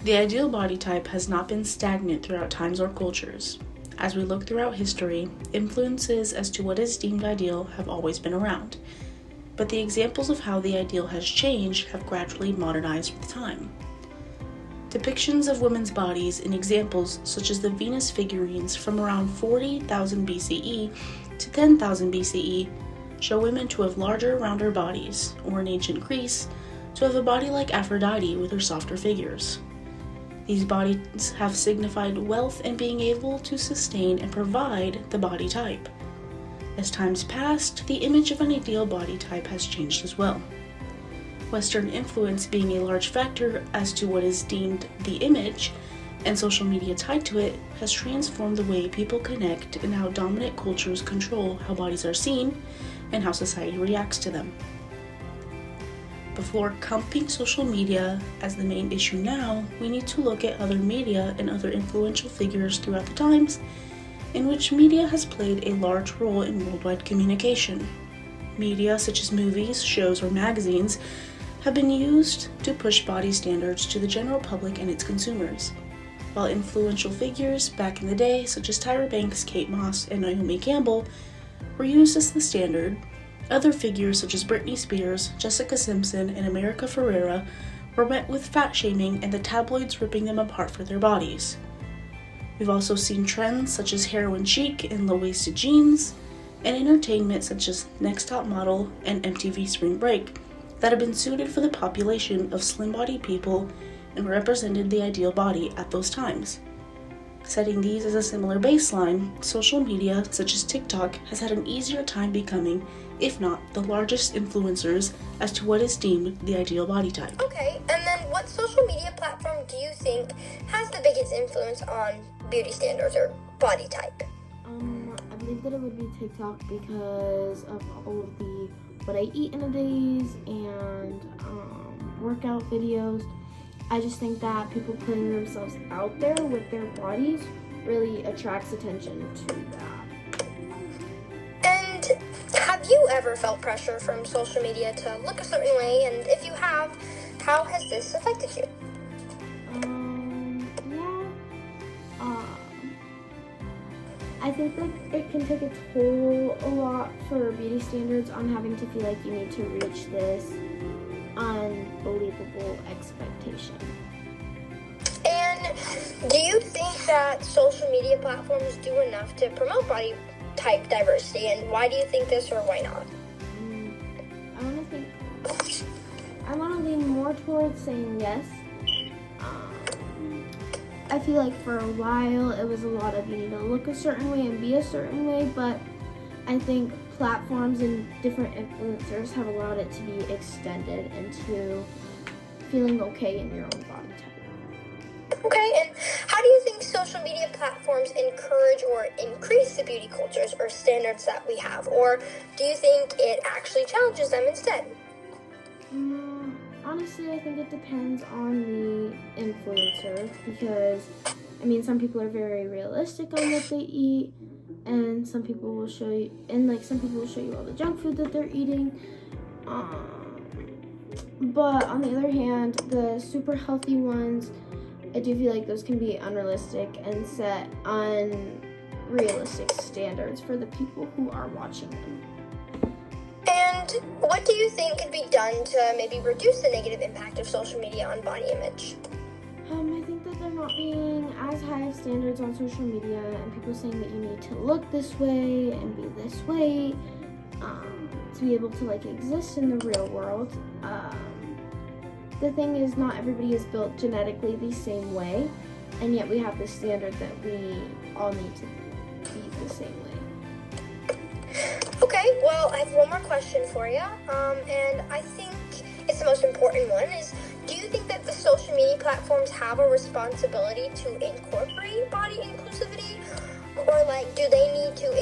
The ideal body type has not been stagnant throughout times or cultures. As we look throughout history, influences as to what is deemed ideal have always been around, but the examples of how the ideal has changed have gradually modernized with time. Depictions of women's bodies in examples such as the Venus figurines from around 40,000 BCE to 10,000 BCE show women to have larger, rounder bodies, or in ancient Greece, to have a body like Aphrodite with her softer figures. These bodies have signified wealth and being able to sustain and provide the body type. As times passed, the image of an ideal body type has changed as well. Western influence being a large factor as to what is deemed the image, and social media tied to it, has transformed the way people connect and how dominant cultures control how bodies are seen and how society reacts to them. Before comping social media as the main issue now, we need to look at other media and other influential figures throughout the times in which media has played a large role in worldwide communication. Media such as movies, shows, or magazines have been used to push body standards to the general public and its consumers. While influential figures back in the day, such as Tyra Banks, Kate Moss, and Naomi Campbell, were used as the standard, other figures such as Britney Spears, Jessica Simpson, and America Ferrera were met with fat shaming and the tabloids ripping them apart for their bodies. We've also seen trends such as heroin chic and low-waisted jeans, and entertainment such as Next Top Model and MTV Spring Break that have been suited for the population of slim-bodied people and represented the ideal body at those times. Setting these as a similar baseline, social media such as TikTok has had an easier time becoming, if not the largest influencers as to what is deemed the ideal body type. Okay, and then what social media platform do you think has the biggest influence on beauty standards or body type? I believe that it would be TikTok because of all of the what I eat in a days and workout videos. I just think that people putting themselves out there with their bodies really attracts attention to that. And have you ever felt pressure from social media to look a certain way? And if you have, how has this affected you? I think that it can take a toll a lot for beauty standards on having to feel like you need to reach this unbelievable expectation. And do you think that social media platforms do enough to promote body type diversity? And why do you think this, or why not? I want to lean more towards saying yes. I feel like for a while it was a lot of you need to look a certain way and be a certain way, but I think platforms and different influencers have allowed it to be extended into feeling okay in your own body type. Okay, and how do you think social media platforms encourage or increase the beauty cultures or standards that we have? Or do you think it actually challenges them instead? Honestly, I think it depends on the influencer because, some people are very realistic on what they eat, and some people will show you, all the junk food that they're eating. But on the other hand, the super healthy ones, I do feel like those can be unrealistic and set unrealistic standards for the people who are watching them. And what do you think could be done to maybe reduce the negative impact of social media on body image? I think that there not being as high of standards on social media and people saying that you need to look this way and be this way to be able to exist in the real world. The thing is, not everybody is built genetically the same way, and yet we have this standard that we all need to be the same way. Okay, well, I have one more question for you, and I think it's the most important one, is do you think that the social media platforms have a responsibility to incorporate body inclusivity? Or, do they need to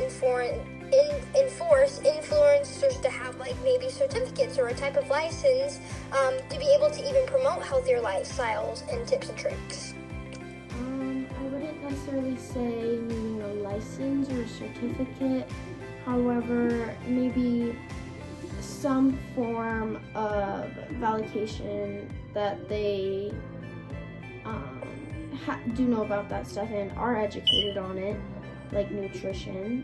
enforce influencers to have, maybe certificates or a type of license to be able to even promote healthier lifestyles and tips and tricks? I wouldn't necessarily say needing a license or a certificate. However, maybe some form of validation that they do know about that stuff and are educated on it, like nutrition,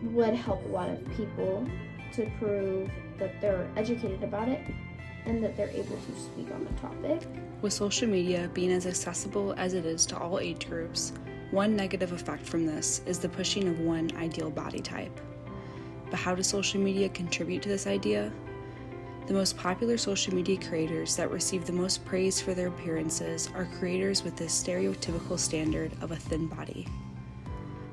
would help a lot of people to prove that they're educated about it and that they're able to speak on the topic. With social media being as accessible as it is to all age groups, one negative effect from this is the pushing of one ideal body type. But how does social media contribute to this idea? The most popular social media creators that receive the most praise for their appearances are creators with this stereotypical standard of a thin body.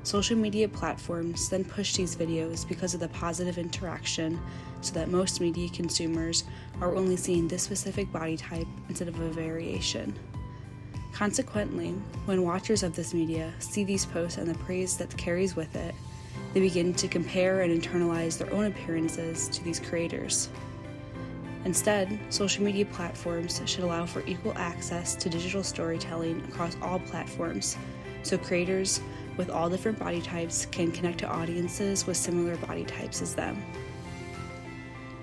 Social media platforms then push these videos because of the positive interaction, so that most media consumers are only seeing this specific body type instead of a variation. Consequently, when watchers of this media see these posts and the praise that carries with it, they begin to compare and internalize their own appearances to these creators. Instead, social media platforms should allow for equal access to digital storytelling across all platforms, so creators with all different body types can connect to audiences with similar body types as them.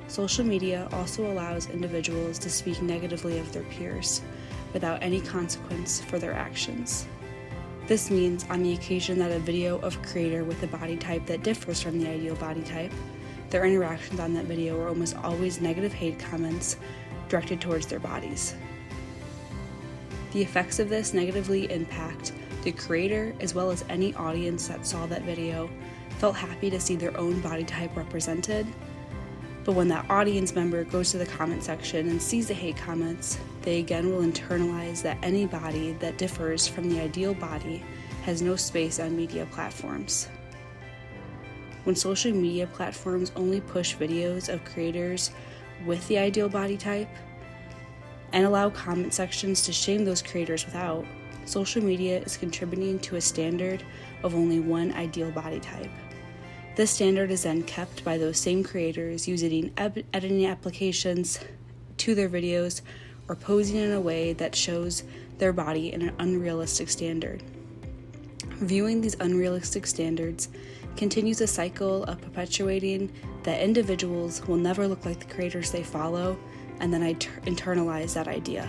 Social media also allows individuals to speak negatively of their peers without any consequence for their actions. This means on the occasion that a video of a creator with a body type that differs from the ideal body type, their interactions on that video are almost always negative hate comments directed towards their bodies. The effects of this negatively impact the creator as well as any audience that saw that video felt happy to see their own body type represented. But when that audience member goes to the comment section and sees the hate comments, they again will internalize that any body that differs from the ideal body has no space on media platforms. When social media platforms only push videos of creators with the ideal body type and allow comment sections to shame those creators without, social media is contributing to a standard of only one ideal body type. This standard is then kept by those same creators using editing applications to their videos or posing in a way that shows their body in an unrealistic standard. Viewing these unrealistic standards continues a cycle of perpetuating that individuals will never look like the creators they follow and then internalize that idea.